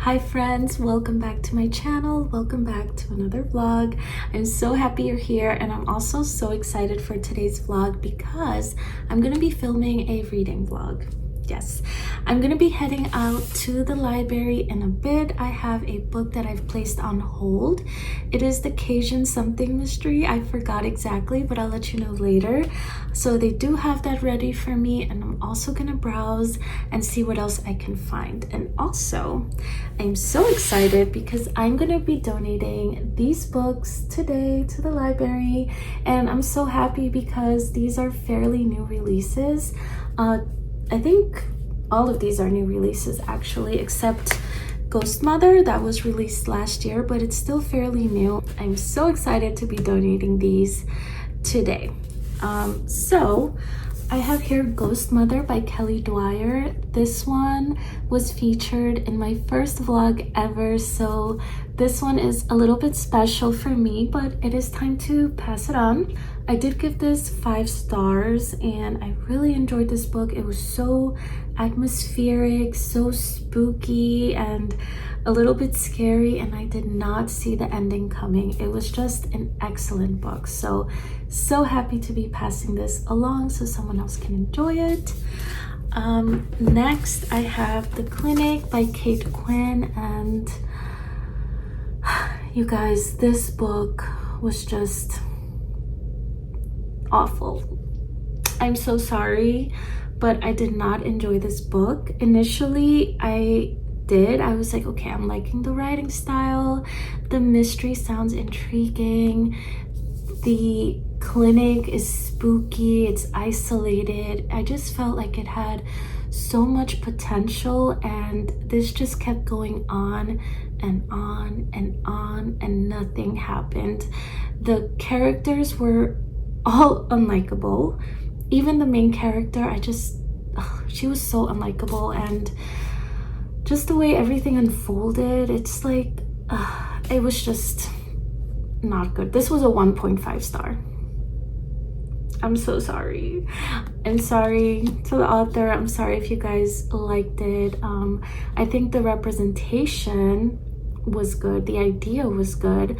Hi friends, welcome back to my channel. Welcome back to another vlog. I'm so happy you're here, and I'm also so excited for today's vlog because I'm gonna be filming a reading vlog. Yes, I'm gonna be heading out to the library in a bit. I have a book that I've placed on hold. It is the Cajun something mystery. I forgot exactly, but I'll let you know later. So they do have that ready for me, and I'm also gonna browse and see what else I can find. And also, I'm so excited because I'm gonna be donating these books today to the library, and I'm so happy because these are fairly new releases. I think all of these are new releases actually, except Ghost Mother that was released last year, but it's still fairly new. I'm so excited to be donating these today. So I have here Ghost Mother by Kelly Dwyer. This one was featured in my first vlog ever, so this one is a little bit special for me, but it is time to pass it on. I did give this 5 stars and I really enjoyed this book. It was so atmospheric, so spooky, and a little bit scary, and I did not see the ending coming. It was just an excellent book. So happy to be passing this along so someone else can enjoy it. Next I have The Clinic by Kate Quinn, and you guys, this book was just awful. I'm so sorry, but I did not enjoy this book. Initially, I was like, okay, I'm liking the writing style. The mystery sounds intriguing. The clinic is spooky. It's isolated. I just felt like it had so much potential, and this just kept going on and on and on, and nothing happened. The characters were all unlikable. Even the main character, she was so unlikable, and just the way everything unfolded, it's like it was just not good. This was a 1.5 star. I'm so sorry. I'm sorry to the author. I'm sorry if you guys liked it. I think the representation was good. The idea was good,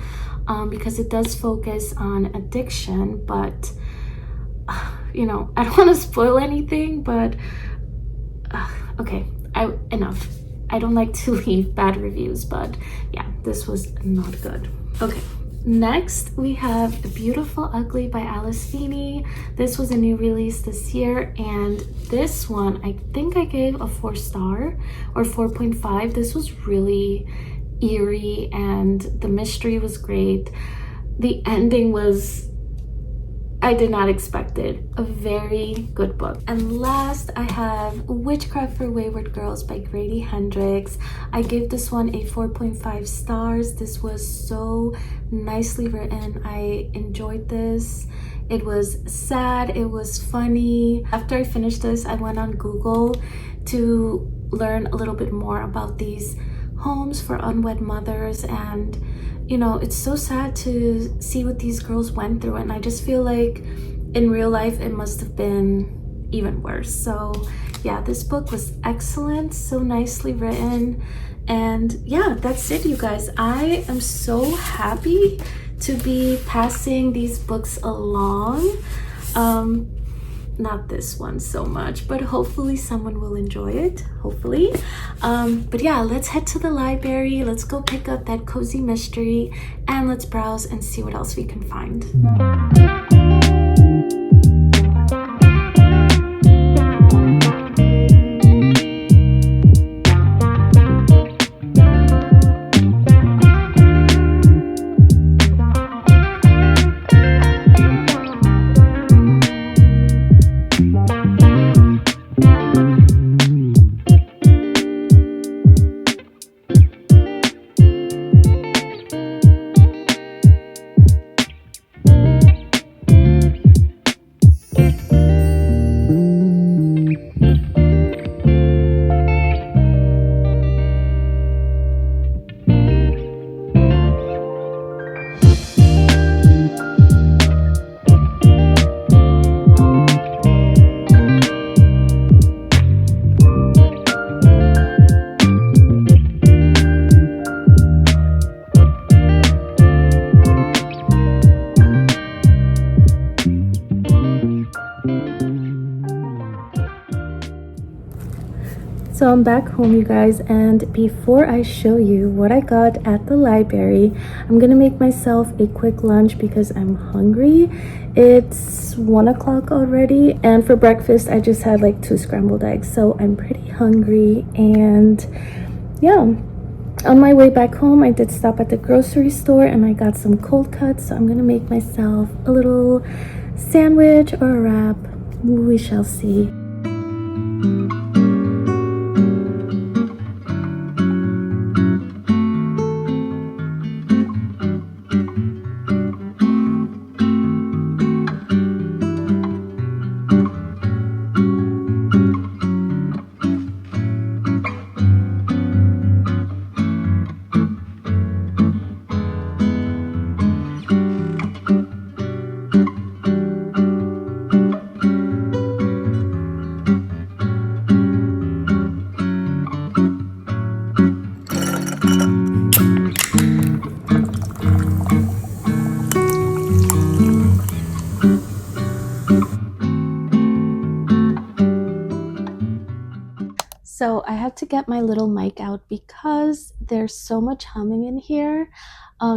because it does focus on addiction, but you know, I don't want to spoil anything, but okay, enough. I don't like to leave bad reviews, but yeah, this was not good. Okay, next we have Beautiful Ugly by Alice Feeney. This was a new release this year, and this one I think I gave a 4 star or 4.5. This was really eerie, and the mystery was great. The ending was, I did not expect it. A very good book. And last, I have Witchcraft for Wayward Girls by Grady Hendrix. I gave this one a 4.5 stars. This was so nicely written. I enjoyed this. It was sad, it was funny. After I finished this, I went on Google to learn a little bit more about these homes for unwed mothers, and you know, it's so sad to see what these girls went through, and I just feel like in real life it must have been even worse. So yeah, this book was excellent, so nicely written, and yeah, that's it, you guys. I am so happy to be passing these books along. Not this one so much, but hopefully someone will enjoy it, hopefully. But yeah, let's head to the library. Let's go pick up that cozy mystery, and let's browse and see what else we can find. I'm back home, you guys, and before I show you what I got at the library, I'm gonna make myself a quick lunch because I'm hungry. It's 1 o'clock already, and for breakfast I just had like 2 scrambled eggs, so I'm pretty hungry. And yeah, on my way back home I did stop at the grocery store and I got some cold cuts, so I'm gonna make myself a little sandwich or a wrap. We shall see. So I had to get my little mic out because there's so much humming in here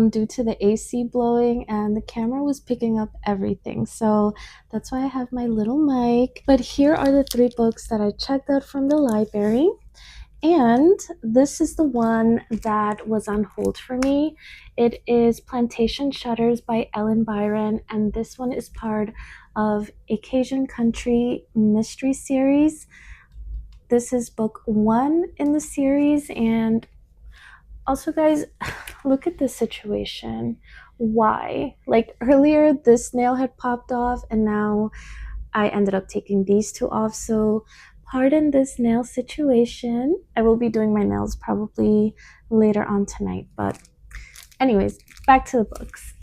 due to the AC blowing, and the camera was picking up everything. So that's why I have my little mic. But here are the 3 books that I checked out from the library. And this is the one that was on hold for me. It is Plantation Shutters by Ellen Byron, and this one is part of Occasion Country Mystery Series. This is book 1 in the series. And also, guys, look at this situation. Why? Like earlier this nail had popped off and now I ended up taking these 2 off. So pardon this nail situation. I will be doing my nails probably later on tonight, but anyways, back to the books.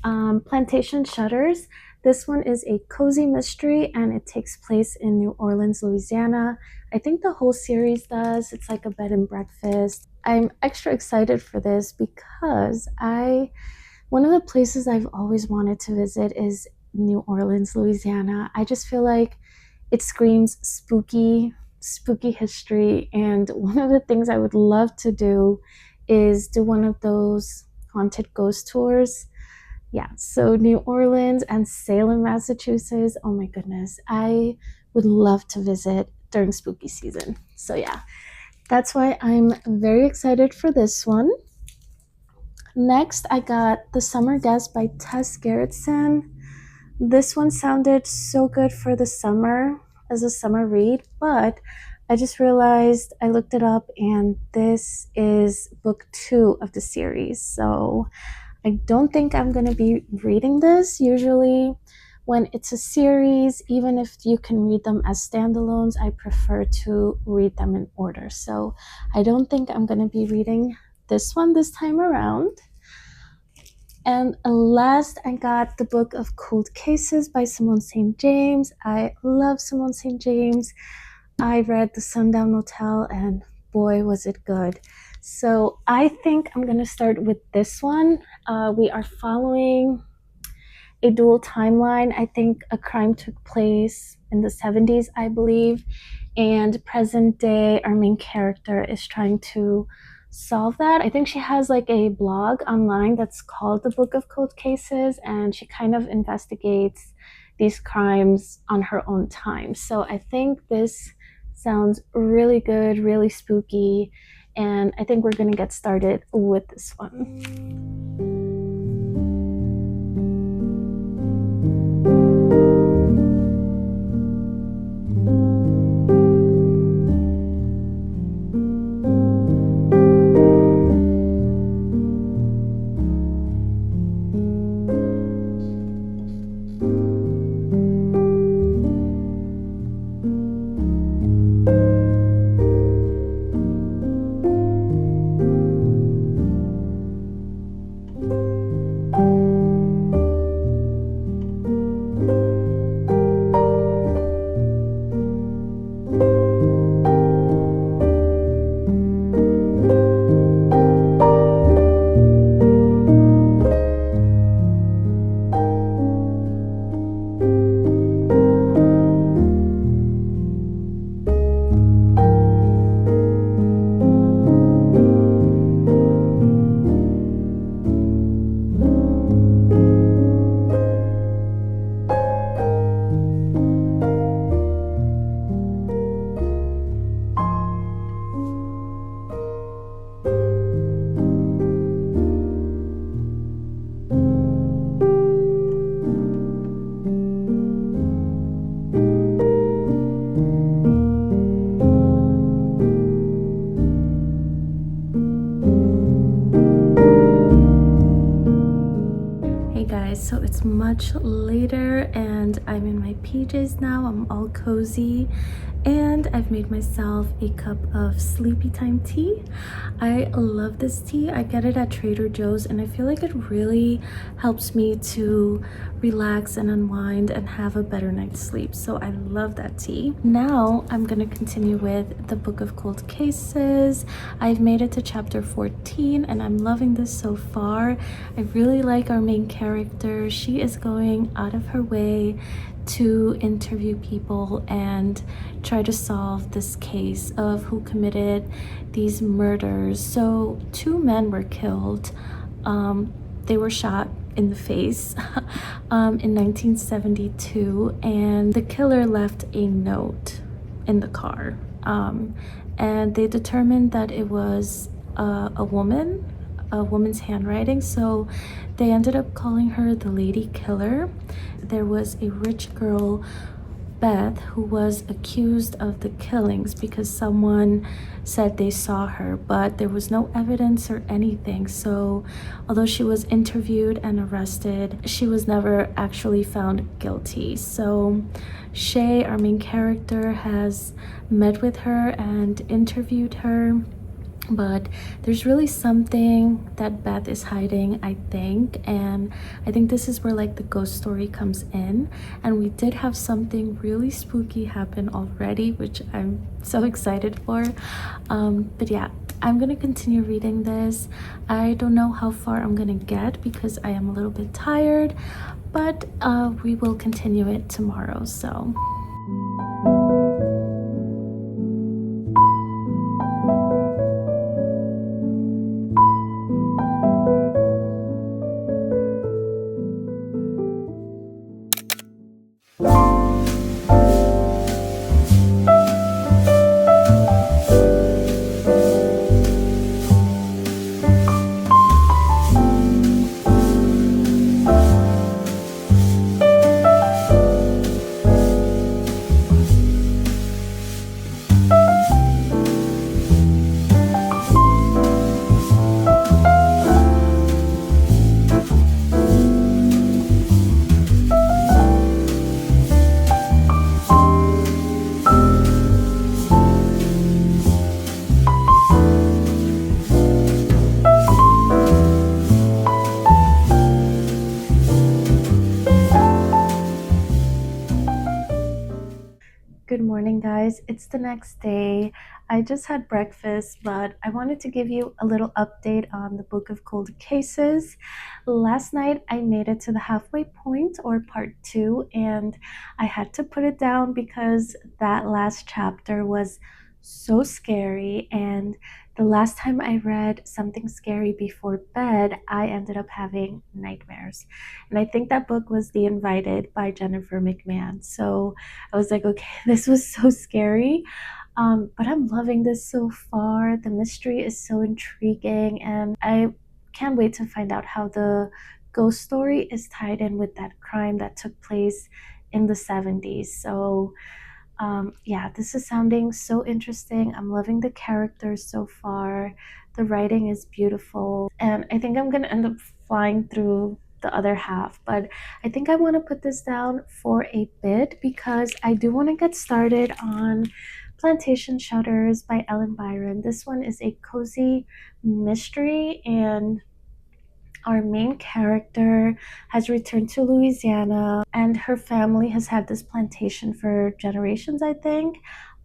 Plantation Shutters. This one is a cozy mystery and it takes place in New Orleans, Louisiana. I think the whole series does. It's like a bed and breakfast. I'm extra excited for this because one of the places I've always wanted to visit is New Orleans, Louisiana. I just feel like it screams spooky history, and one of the things I would love to do is do one of those haunted ghost tours. Yeah, so New Orleans and Salem, Massachusetts. Oh my goodness, I would love to visit during spooky season. So yeah, that's why I'm very excited for this one. Next, I got The Summer Guest by Tess Gerritsen. This one sounded so good for the summer as a summer read, but I just realized I looked it up and this is book 2 of the series. So I don't think I'm going to be reading this. Usually when it's a series, even if you can read them as standalones, I prefer to read them in order. So I don't think I'm going to be reading this one this time around. And last, I got the book of Cold Cases by Simone St. James. I love Simone St. James. I read The Sundown Hotel and boy was it good. So I think I'm going to start with this one. We are following a dual timeline. I think a crime took place in the 70s, I believe, and present day our main character is trying to solve that. I think she has like a blog online that's called The Book of Cold Cases, and she kind of investigates these crimes on her own time. So I think this sounds really good, really spooky, and I think we're gonna get started with this one. guys, so it's much later and I'm in my PJs now. I'm all cozy and I've made myself a cup of sleepy time tea. I love this tea. I get it at Trader Joe's and I feel like it really helps me to relax and unwind and have a better night's sleep. So I love that tea. Now I'm gonna continue with the Book of Cold Cases. I've made it to chapter 14 and I'm loving this so far. I really like our main character. She is going out of her way to interview people and try to solve this case of who committed these murders. So 2 men were killed. They were shot in the face in 1972, and the killer left a note in the car, and they determined that it was a woman's handwriting, so they ended up calling her the lady killer. There was a rich girl, Beth, who was accused of the killings because someone said they saw her, but there was no evidence or anything. So although she was interviewed and arrested, she was never actually found guilty. So Shay, our main character, has met with her and interviewed her, but there's really something that Beth is hiding, I think, and I think this is where like the ghost story comes in. And we did have something really spooky happen already, which I'm so excited for. But yeah, I'm gonna continue reading this. I don't know how far I'm gonna get because I am a little bit tired, but we will continue it tomorrow. So good morning, guys. It's the next day. I just had breakfast, but I wanted to give you a little update on the Book of Cold Cases. Last night, I made it to the halfway point, or part 2, and I had to put it down because that last chapter was so scary. And the last time I read something scary before bed, I ended up having nightmares. And I think that book was The Invited by Jennifer McMahon. So I was like, okay, this was so scary. But I'm loving this so far. The mystery is so intriguing, and I can't wait to find out how the ghost story is tied in with that crime that took place in the 70s. So yeah, this is sounding so interesting. I'm loving the characters so far. The writing is beautiful, and I think I'm gonna end up flying through the other half, but I think I want to put this down for a bit because I do want to get started on Plantation Shutters by Ellen Byron. This one is a cozy mystery, and our main character has returned to Louisiana, and her family has had this plantation for generations, I think,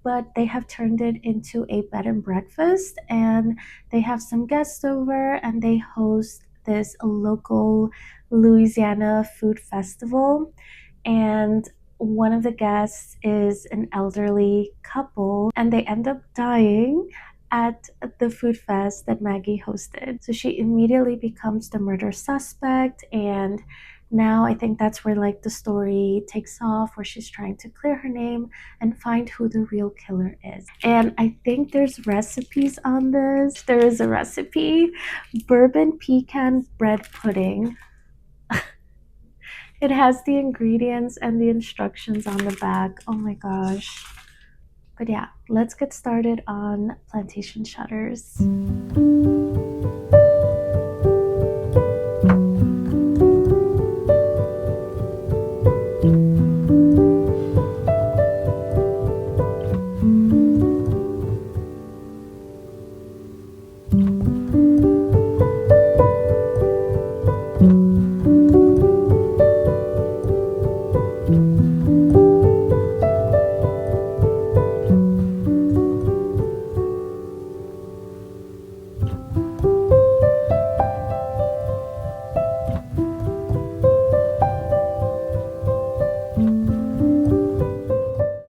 but they have turned it into a bed and breakfast, and they have some guests over and they host this local Louisiana food festival. And one of the guests is an elderly couple, and they end up dying at the food fest that Maggie hosted. So she immediately becomes the murder suspect, and now I think that's where like the story takes off, where she's trying to clear her name and find who the real killer is. And I think there's recipes on this. There is a recipe: bourbon pecan bread pudding. It has the ingredients and the instructions on the back. Oh my gosh. But yeah, let's get started on Plantation Shutters.